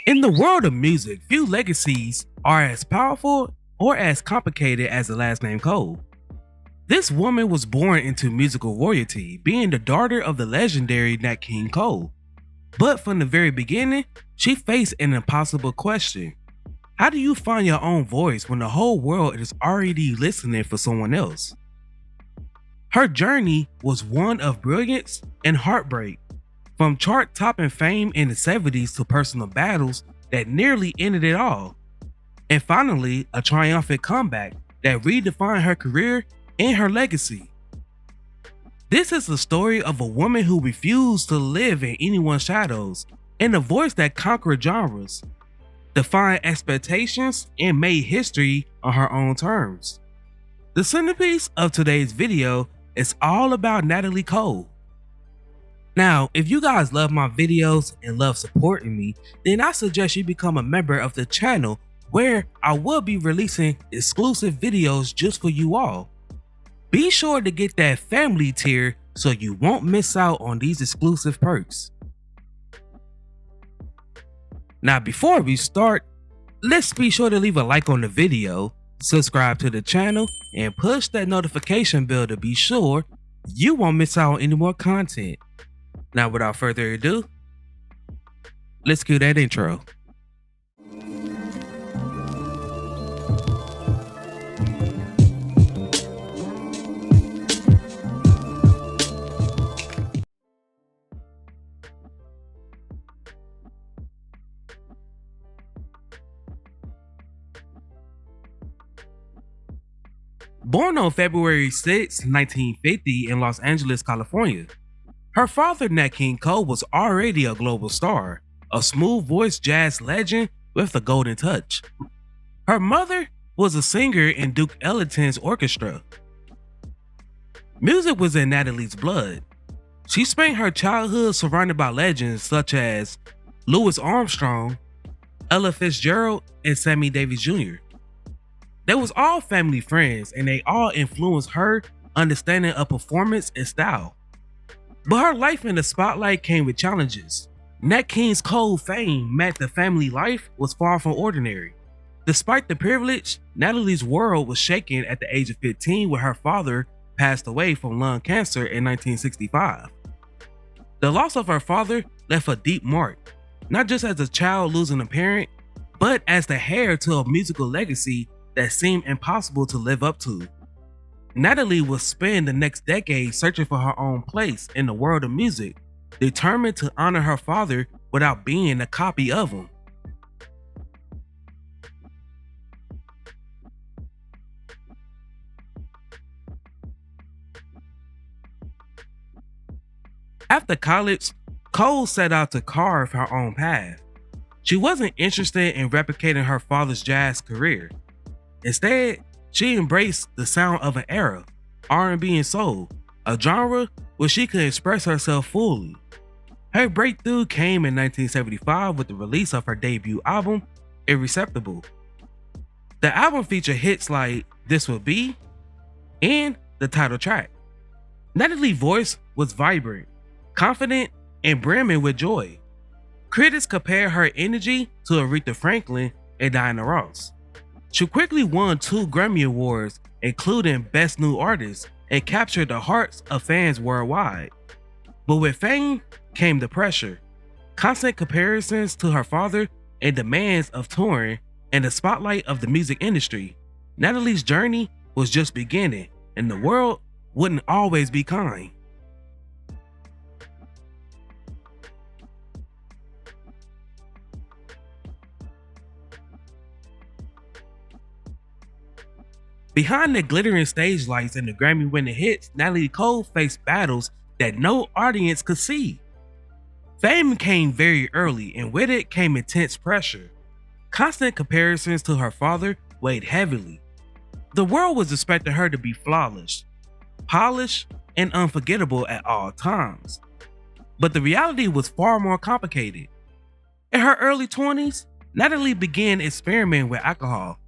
In the world of music, few legacies are as powerful or as complicated as the last name Cole. This woman was born into musical royalty, being the daughter of the legendary Nat King Cole. But from the very beginning, she faced an impossible question. How do you find your own voice when the whole world is already listening for someone else? Her journey was one of brilliance and heartbreak, from chart-topping fame in the 70s to personal battles that nearly ended it all, and finally a triumphant comeback that redefined her career and her legacy. This is the story of a woman who refused to live in anyone's shadows, and a voice that conquered genres, defied expectations, and made history on her own terms. The centerpiece of today's video is all about Natalie Cole. Now, if you guys love my videos and love supporting me, then I suggest you become a member of the channel, where I will be releasing exclusive videos just for you all. Be sure to get that family tier so you won't miss out on these exclusive perks. Now, before we start, let's be sure to leave a like on the video, subscribe to the channel, and push that notification bell to be sure you won't miss out on any more content. Now, without further ado, let's cue that intro. Born on February 6, 1950 in Los Angeles, California, her father, Nat King Cole, was already a global star, a smooth-voiced jazz legend with a golden touch. Her mother was a singer in Duke Ellington's orchestra. Music was in Natalie's blood. She spent her childhood surrounded by legends such as Louis Armstrong, Ella Fitzgerald, and Sammy Davis Jr. They was all family friends, and they all influenced her understanding of performance and style. But her life in the spotlight came with challenges. Nat King Cole's fame meant the family life was far from ordinary. Despite the privilege, Natalie's world was shaken at the age of 15 when her father passed away from lung cancer in 1965. The loss of her father left a deep mark, not just as a child losing a parent, but as the heir to a musical legacy that seemed impossible to live up to. Natalie would spend the next decade searching for her own place in the world of music, determined to honor her father without being a copy of him. After college, Cole set out to carve her own path. She wasn't interested in replicating her father's jazz career. Instead, she embraced the sound of an era, R&B and soul, a genre where she could express herself fully. Her breakthrough came in 1975 with the release of her debut album, Irreceptible. The album featured hits like This Will Be and the title track. Natalie's voice was vibrant, confident, and brimming with joy. Critics compared her energy to Aretha Franklin and Diana Ross. She quickly won 2 Grammy Awards, including Best New Artist, and captured the hearts of fans worldwide. But with fame came the pressure, constant comparisons to her father, and demands of touring and the spotlight of the music industry. Natalie's journey was just beginning, and the world wouldn't always be kind. Behind the glittering stage lights and the Grammy-winning hits, Natalie Cole faced battles that no audience could see. Fame came very early, and with it came intense pressure. Constant comparisons to her father weighed heavily. The world was expecting her to be flawless, polished, and unforgettable at all times. But the reality was far more complicated. In her early 20s, Natalie began experimenting with alcohol.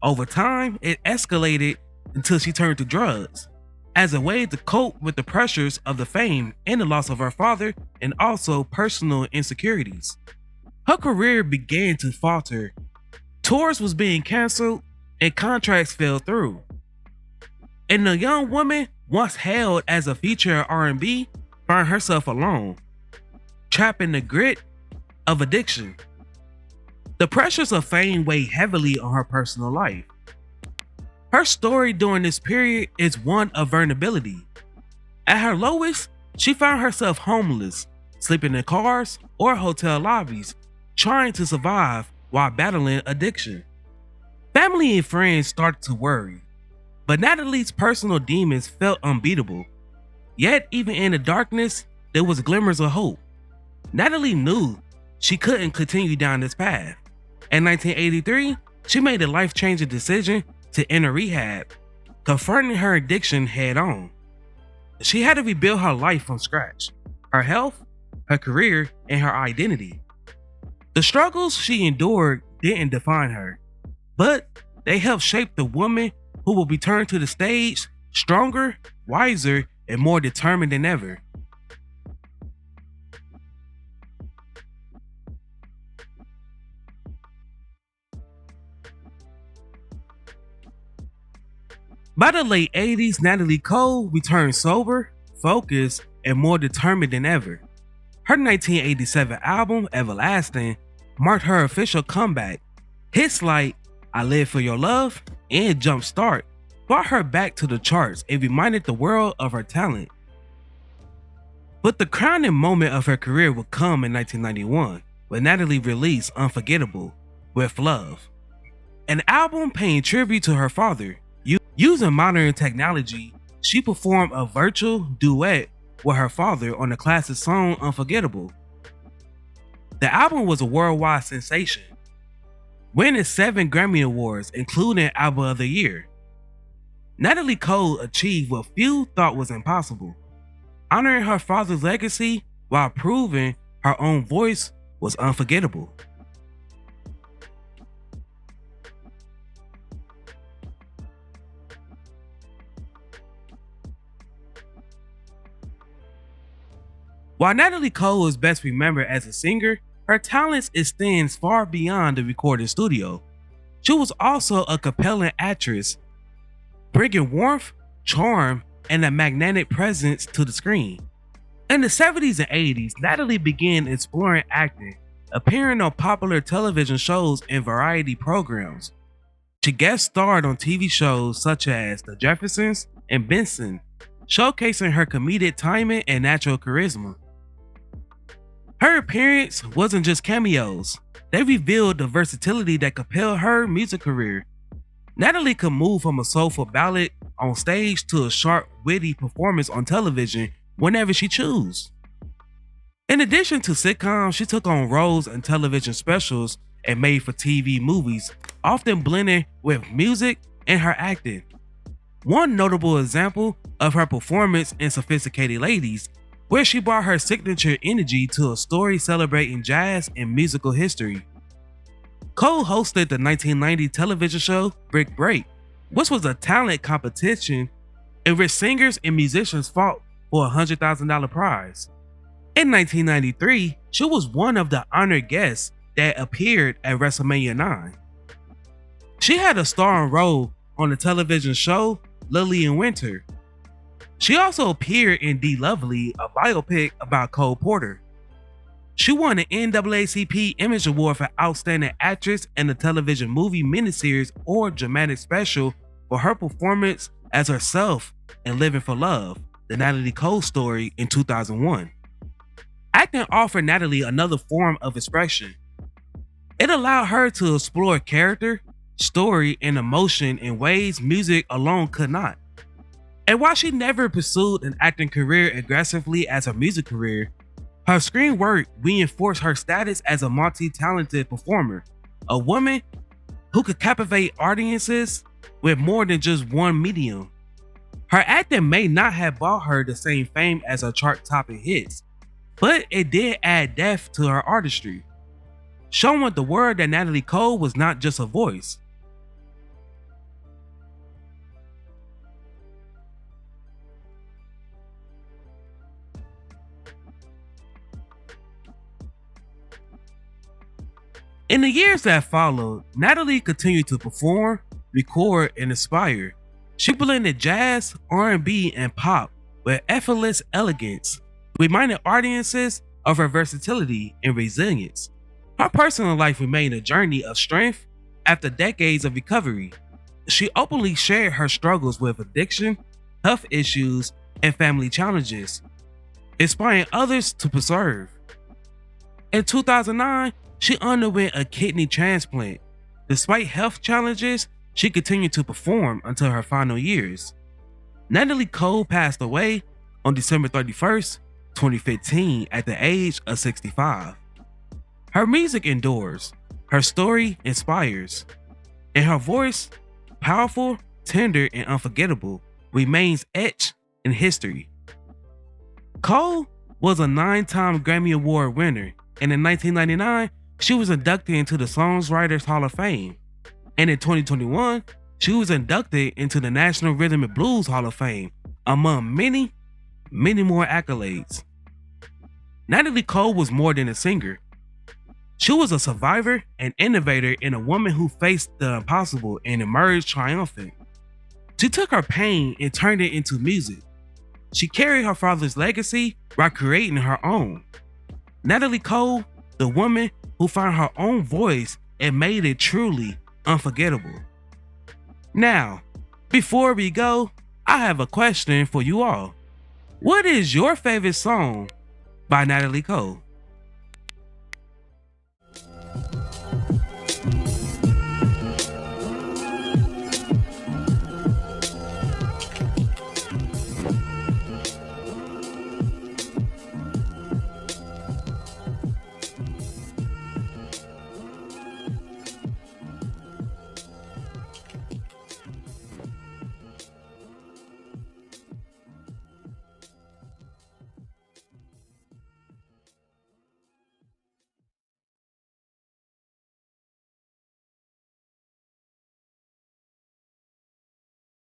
Over time, it escalated until she turned to drugs, as a way to cope with the pressures of the fame and the loss of her father, and also personal insecurities. Her career began to falter. Tours was being canceled and contracts fell through. And the young woman, once hailed as a feature of R&B, found herself alone, trapped in the grit of addiction. The pressures of fame weighed heavily on her personal life. Her story during this period is one of vulnerability. At her lowest, she found herself homeless, sleeping in cars or hotel lobbies, trying to survive while battling addiction. Family and friends started to worry, but Natalie's personal demons felt unbeatable. Yet, even in the darkness, there was glimmers of hope. Natalie knew she couldn't continue down this path. In 1983, she made a life-changing decision to enter rehab, confronting her addiction head-on. She had to rebuild her life from scratch, her health, her career, and her identity. The struggles she endured didn't define her, but they helped shape the woman who will return to the stage stronger, wiser, and more determined than ever. By the late 80s, Natalie Cole returned sober, focused, and more determined than ever. Her 1987 album, Everlasting, marked her official comeback. Hits like I Live for Your Love and Jumpstart brought her back to the charts and reminded the world of her talent. But the crowning moment of her career would come in 1991 when Natalie released Unforgettable with Love, an album paying tribute to her father. Using modern technology, she performed a virtual duet with her father on the classic song Unforgettable. The album was a worldwide sensation, winning 7 Grammy Awards, including Album of the Year. Natalie Cole achieved what few thought was impossible, honoring her father's legacy while proving her own voice was unforgettable. While Natalie Cole is best remembered as a singer, her talents extends far beyond the recording studio. She was also a compelling actress, bringing warmth, charm, and a magnetic presence to the screen. In the 70s and 80s, Natalie began exploring acting, appearing on popular television shows and variety programs. She guest starred on TV shows such as The Jeffersons and Benson, showcasing her comedic timing and natural charisma. Her appearance wasn't just cameos, they revealed the versatility that compelled her music career. Natalie could move from a soulful ballad on stage to a sharp, witty performance on television whenever she chose. In addition to sitcoms, she took on roles in television specials and made-for-TV movies, often blending with music and her acting. One notable example of her performance in Sophisticated Ladies, where she brought her signature energy to a story celebrating jazz and musical history. Cole hosted the 1990 television show Brick Break, which was a talent competition in which singers and musicians fought for a $100,000 prize. In 1993, she was one of the honored guests that appeared at WrestleMania 9. She had a starring role on the television show Lily in Winter. She also appeared in The Lovely, a biopic about Cole Porter. She won an NAACP Image Award for Outstanding Actress in the television movie miniseries or dramatic special for her performance as herself in Living for Love, the Natalie Cole story in 2001. Acting offered Natalie another form of expression. It allowed her to explore character, story, and emotion in ways music alone could not. And while she never pursued an acting career aggressively as her music career, her screen work reinforced her status as a multi-talented performer, a woman who could captivate audiences with more than just one medium. Her acting may not have brought her the same fame as her chart-topping hits, but it did add depth to her artistry, showing the world that Natalie Cole was not just a voice. In the years that followed, Natalie continued to perform, record, and inspire. She blended jazz, R&B, and pop with effortless elegance, reminding audiences of her versatility and resilience. Her personal life remained a journey of strength after decades of recovery. She openly shared her struggles with addiction, health issues, and family challenges, inspiring others to persevere. In 2009, she underwent a kidney transplant. Despite health challenges, she continued to perform until her final years. Natalie Cole passed away on December 31st, 2015 at the age of 65. Her music endures, her story inspires, and her voice, powerful, tender, and unforgettable, remains etched in history. Cole was a 9-time Grammy Award winner, and in 1999, she was inducted into the Songwriters Hall of Fame. And in 2021, she was inducted into the National Rhythm and Blues Hall of Fame, among many more accolades. Natalie Cole was more than a singer. She was a survivor, an innovator, and a woman who faced the impossible and emerged triumphant. She took her pain and turned it into music. She carried her father's legacy while creating her own. Natalie Cole, the woman who found her own voice and made it truly unforgettable. Now, before we go, I have a question for you all. What is your favorite song by Natalie Cole?